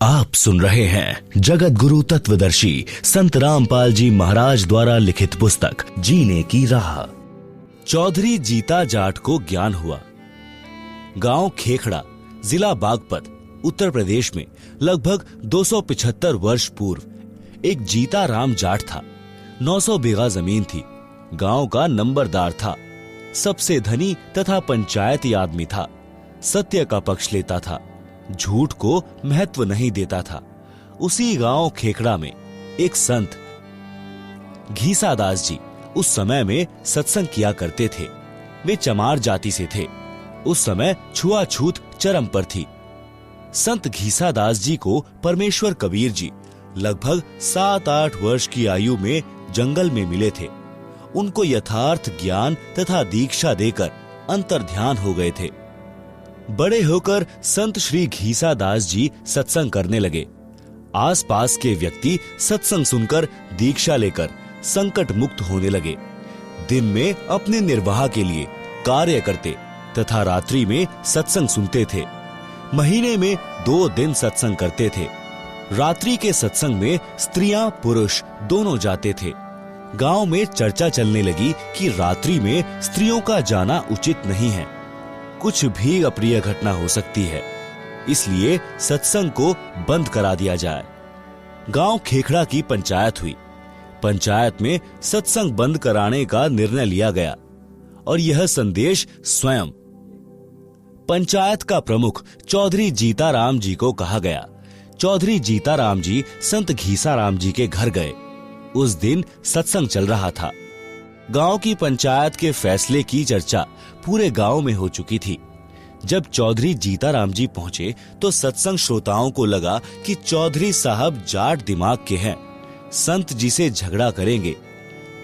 आप सुन रहे हैं जगत गुरु तत्वदर्शी संत रामपाल जी महाराज द्वारा लिखित पुस्तक जीने की राह। चौधरी जीता जाट को ज्ञान हुआ। गांव खेखड़ा, जिला बागपत, उत्तर प्रदेश में लगभग 275 वर्ष पूर्व एक जीता राम जाट था। 900 बीघा जमीन थी। गांव का नंबरदार था। सबसे धनी तथा पंचायती आदमी था। सत्य का पक्ष लेता था, झूठ को महत्व नहीं देता था। उसी गांव खेखड़ा में एक संत घीसादास जी उस समय में सत्संग किया करते थे। वे चमार जाति से थे। उस समय छुआछूत चरम पर थी। संत घीसादास जी को परमेश्वर कबीर जी लगभग 7-8 वर्ष की आयु में जंगल में मिले थे। उनको यथार्थ ज्ञान तथा दीक्षा देकर अंतर्ध्यान हो गए थे। बड़े होकर संत श्री घीसादास जी सत्संग करने लगे। आसपास के व्यक्ति सत्संग सुनकर दीक्षा लेकर संकट मुक्त होने लगे। दिन में अपने निर्वाह के लिए कार्य करते तथा रात्रि में सत्संग सुनते थे। महीने में 2 दिन सत्संग करते थे। रात्रि के सत्संग में स्त्रियां पुरुष दोनों जाते थे। गांव में चर्चा चलने लगी कि रात्रि में स्त्रियों का जाना उचित नहीं है। कुछ भी अप्रिय घटना हो सकती है, इसलिए सत्संग को बंद करा दिया जाए। गांव खेखड़ा की पंचायत हुई। पंचायत में सत्संग बंद कराने का निर्णय लिया गया और यह संदेश स्वयं पंचायत का प्रमुख चौधरी जीताराम जी को कहा गया। चौधरी जीताराम जी संत घीसाराम जी के घर गए। उस दिन सत्संग चल रहा था। गांव की पंचायत के फैसले की चर्चा पूरे गांव में हो चुकी थी। जब चौधरी जीताराम जी पहुंचे तो सत्संग श्रोताओं को लगा कि चौधरी साहब जाट दिमाग के हैं, संत जी से झगड़ा करेंगे।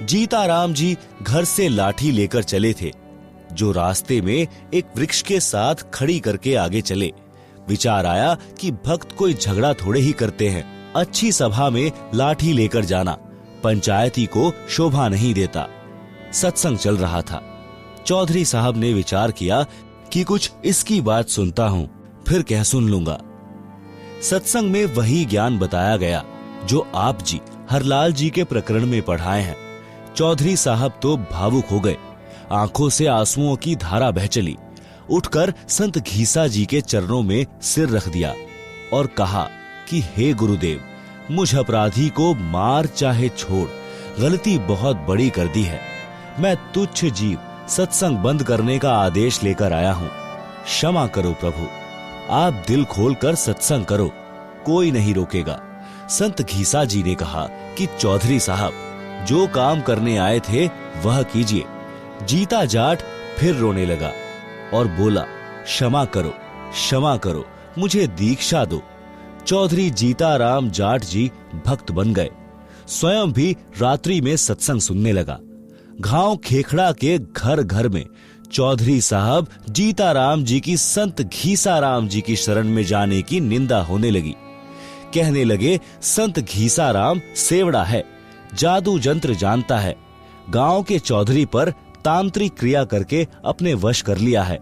जीताराम जी घर से लाठी लेकर चले थे, जो रास्ते में एक वृक्ष के साथ खड़ी करके आगे चले। विचार आया कि भक्त कोई झगड़ा थोड़े ही करते हैं। अच्छी सभा में लाठी लेकर जाना पंचायती को शोभा नहीं देता। सत्संग चल रहा था। चौधरी साहब ने विचार किया कि कुछ इसकी बात सुनता हूं, फिर कह सुन लूंगा। सत्संग में वही ज्ञान बताया गया जो आप जी हरलाल जी के प्रकरण में पढ़ाए हैं। चौधरी साहब तो भावुक हो गए। आंखों से आंसुओं की धारा बह चली। उठकर संत घीसा जी के चरणों में सिर रख दिया और कहा कि हे गुरुदेव, मुझ अपराधी को मार चाहे छोड़, गलती बहुत बड़ी कर दी है। मैं तुच्छ जीव सत्संग बंद करने का आदेश लेकर आया हूँ। क्षमा करो प्रभु। आप दिल खोलकर सत्संग करो, कोई नहीं रोकेगा। संत घीसा जी ने कहा कि चौधरी साहब, जो काम करने आए थे वह कीजिए। जीता जाट फिर रोने लगा और बोला, क्षमा करो, क्षमा करो, मुझे दीक्षा दो। चौधरी जीताराम जाट जी भक्त बन गए। स्वयं भी रात्रि में सत्संग सुनने लगा। गांव खेखड़ा के घर घर में चौधरी साहब जीताराम जी की संत घीसाराम जी की शरण में जाने की निंदा होने लगी। कहने लगे, संत घीसाराम सेवड़ा है, जादू जंत्र जानता है, गांव के चौधरी पर तांत्रिक क्रिया करके अपने वश कर लिया है,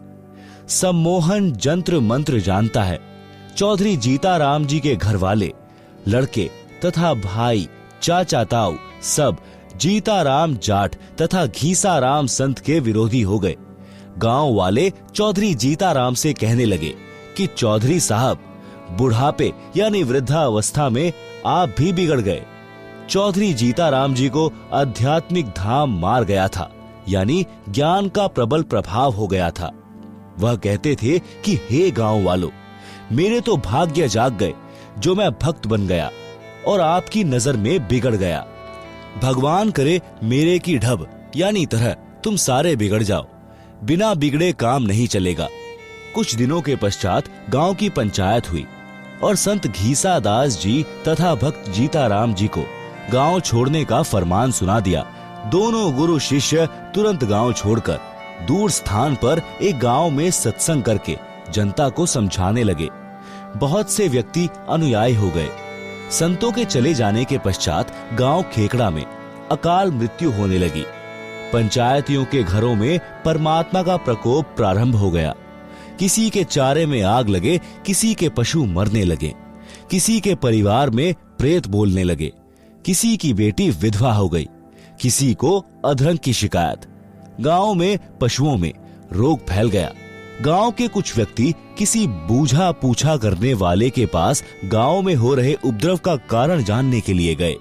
सम्मोहन जंत्र मंत्र जानता है। चौधरी जीताराम जी के घर वाले, लड़के तथा भाई, चाचा ताऊ सब जीताराम जाट तथा घीसाराम संत के विरोधी हो गए। गांव वाले चौधरी जीताराम से कहने लगे कि चौधरी साहब, बुढ़ापे यानी वृद्धावस्था में आप भी बिगड़ गए। चौधरी जीताराम जी को आध्यात्मिक धाम मार गया था, यानी ज्ञान का प्रबल प्रभाव हो गया था। वह कहते थे कि हे गांव वालों, मेरे तो भाग्य जाग गए जो मैं भक्त बन गया और आपकी नजर में बिगड़ गया। भगवान करे मेरे की ढब यानी तरह तुम सारे बिगड़ जाओ। बिना बिगड़े काम नहीं चलेगा। कुछ दिनों के पश्चात गांव की पंचायत हुई और संत घीसादास जी तथा भक्त जीताराम जी को गांव छोड़ने का फरमान सुना दिया। दोनों गुरु शिष्य तुरंत गांव छोड़कर दूर स्थान पर एक गांव में सत्संग करके जनता को समझाने लगे। बहुत से व्यक्ति अनुयायी हो गए। संतों के चले जाने के पश्चात गांव खेखड़ा में अकाल मृत्यु होने लगी। पंचायतियों के घरों में परमात्मा का प्रकोप प्रारंभ हो गया। किसी के चारे में आग लगे, किसी के पशु मरने लगे, किसी के परिवार में प्रेत बोलने लगे, किसी की बेटी विधवा हो गई, किसी को अधरंग की शिकायत। गांव में पशुओं में रोग फैल गया। गांव के कुछ व्यक्ति किसी बूझा पूछा करने वाले के पास गांव में हो रहे उपद्रव का कारण जानने के लिए गए।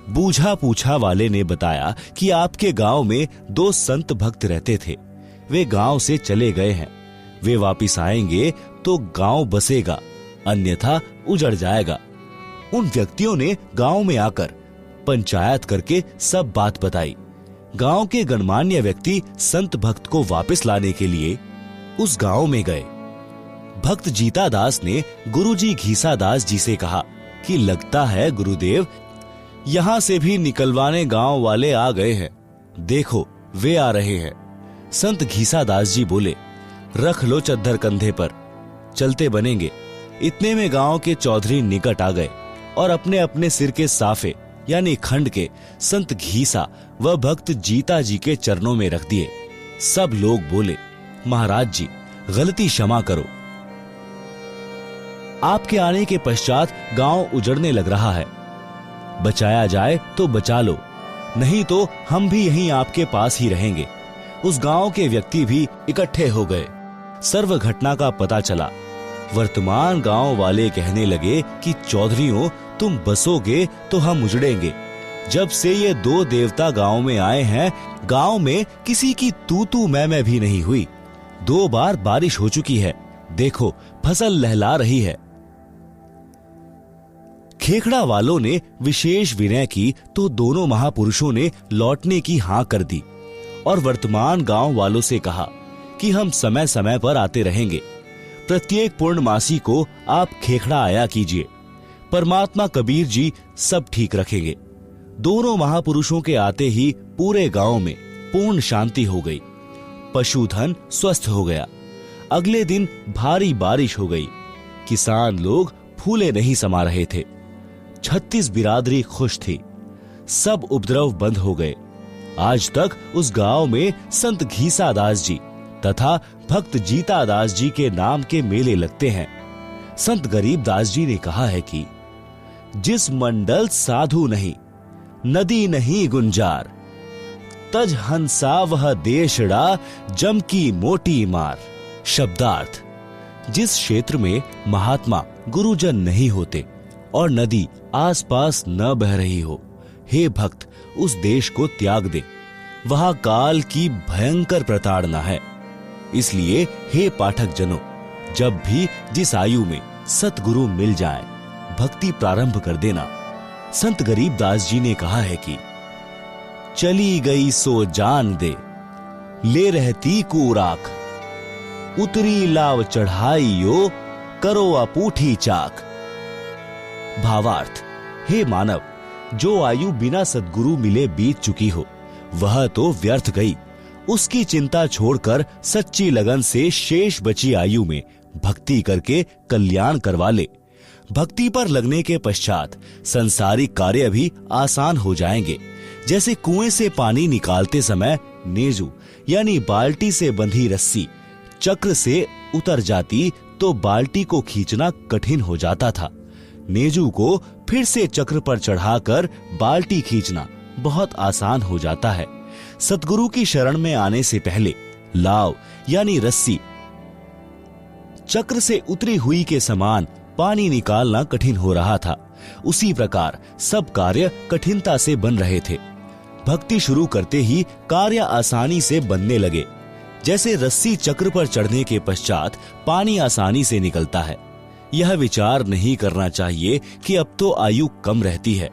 बूझा पूछा वाले ने बताया कि आपके गांव में 2 संत भक्त रहते थे, वे गांव से चले गए हैं। वे वापिस आएंगे तो गांव बसेगा, अन्यथा उजड़ जाएगा। उन व्यक्तियों ने गांव में आकर पंचायत करके सब बात बताई। गांव के गणमान्य व्यक्ति संत भक्त को वापस लाने के लिए उस गांव में गए। भक्त जीता दास ने गुरुजी घीसा दास जी से कहा कि लगता है गुरुदेव, यहां से भी निकलवाने गांव वाले आ गए हैं, देखो वे आ रहे हैं। संत घीसा दास जी बोले, रख लो चद्दर कंधे पर, चलते बनेंगे। इतने में गांव के चौधरी निकट आ गए और अपने अपने सिर के साफे यानी खंड के संत घीसा व भक्त जीता जी के चरणों में रख दिए। सब लोग बोले, महाराज जी गलती क्षमा करो, आपके आने के पश्चात गांव उजड़ने लग रहा है, बचाया जाए तो बचा लो, नहीं तो हम भी यहीं आपके पास ही रहेंगे। उस गांव के व्यक्ति भी इकट्ठे हो गए। सर्व घटना का पता चला। वर्तमान गांव वाले कहने लगे कि चौधरियों, तुम बसोगे तो हम उजड़ेंगे। जब से ये 2 देवता गांव में आए हैं, गांव में किसी की तू तू मैं भी नहीं हुई। 2 बार बारिश हो चुकी है, देखो फसल लहला रही है। खेखड़ा वालों ने विशेष विनय की तो दोनों महापुरुषों ने लौटने की हां कर दी और वर्तमान गांव वालों से कहा कि हम समय समय पर आते रहेंगे। प्रत्येक पूर्णमासी को आप खेखड़ा आया कीजिए, परमात्मा कबीर जी सब ठीक रखेंगे। दोनों महापुरुषों के आते ही पूरे गांव में पूर्ण शांति हो गई। पशुधन स्वस्थ हो गया। अगले दिन भारी बारिश हो गई। किसान लोग फूले नहीं समा रहे थे। 36 बिरादरी खुश थी। सब उपद्रव बंद हो गए। आज तक उस गांव में संत घीसा दास जी तथा भक्त जीता दास जी के नाम के मेले लगते हैं। संत गरीब दास जी ने कहा है कि जिस मंडल साधु नहीं, नदी नहीं गुंजार, तज हंसा वह देशड़ा, जम की मोटी मार। शब्दार्थ, जिस क्षेत्र में महात्मा गुरुजन नहीं होते और नदी आसपास न बह रही हो, हे भक्त उस देश को त्याग दे, वहां काल की भयंकर प्रताड़ना है। इसलिए हे पाठक जनों, जब भी जिस आयु में सतगुरु मिल जाए, भक्ति प्रारंभ कर देना। संत गरीब दास जी ने कहा है कि चली गई सो जान दे, ले रहती को राख, उतरी लाव चढ़ाइयो, करो अपूठी चाक। भावार्थ, हे मानव, जो आयु बिना सद्गुरु मिले बीत चुकी हो, वह तो व्यर्थ गई। उसकी चिंता छोड़कर सच्ची लगन से शेष बची आयु में भक्ति करके कल्याण करवा ले। भक्ति पर लगने के पश्चात संसारिक कार्य भी आसान हो जाएंगे। जैसे कुएं से पानी निकालते समय नेजू यानी बाल्टी से बंधी रस्सी चक्र से उतर जाती तो बाल्टी को खींचना कठिन हो जाता था। नेजू को फिर से चक्र पर चढ़ाकर बाल्टी खींचना बहुत आसान हो जाता है। सतगुरु की शरण में आने से पहले लाव यानी रस्सी चक्र से उतरी हुई के समान पानी निकालना कठिन हो रहा था। उसी प्रकार सब कार्य कठिनता से बन रहे थे। भक्ति शुरू करते ही कार्य आसानी से बनने लगे। जैसे रस्सी चक्र पर चढ़ने के पश्चात पानी आसानी से निकलता है। यह विचार नहीं करना चाहिए कि अब तो आयु कम रहती है,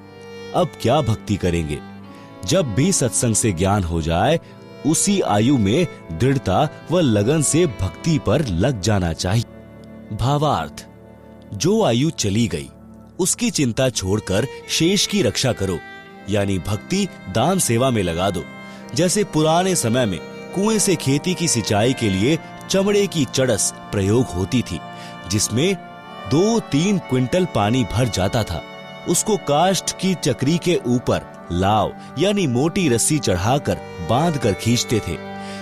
अब क्या भक्ति करेंगे। जब भी सत्संग से ज्ञान हो जाए, उसी आयु में दृढ़ता व लगन से भक्ति पर लग जाना चाहिए। भावार्थ, जो आयु चली गई उसकी चिंता छोड़कर शेष की रक्षा करो, यानी भक्ति दान सेवा में लगा दो। जैसे पुराने समय में कुएं से खेती की सिंचाई के लिए चमड़े की चड़स प्रयोग होती थी, जिसमें 2-3 क्विंटल पानी भर जाता था। उसको काष्ठ की चक्री के ऊपर लाव यानी मोटी रस्सी चढ़ाकर बांधकर खींचते थे।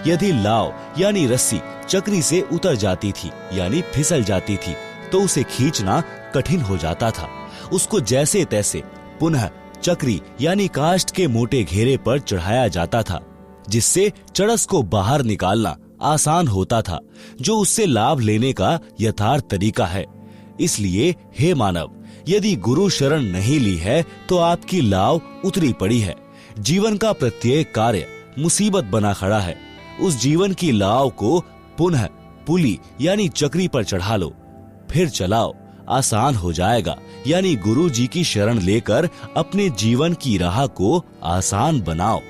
यदि लाव यानी रस्सी चक्री से उतर जाती थी यानी फिसल जाती थी तो उसे खींचना कठिन हो जाता था। उसको जैसे तैसे पुनः चक्री यानी काष्ठ के मोटे घेरे पर चढ़ाया जाता था, जिससे चरस को बाहर निकालना आसान होता था, जो उससे लाभ लेने का यथार्थ तरीका है। इसलिए हे मानव, यदि गुरु शरण नहीं ली है तो आपकी लाव उतरी पड़ी है। जीवन का प्रत्येक कार्य मुसीबत बना खड़ा है। उस जीवन की लाव को पुनः पुली यानी चक्री पर चढ़ा लो, फिर चलाओ, आसान हो जाएगा। यानी गुरु जी की शरण लेकर अपने जीवन की राह को आसान बनाओ।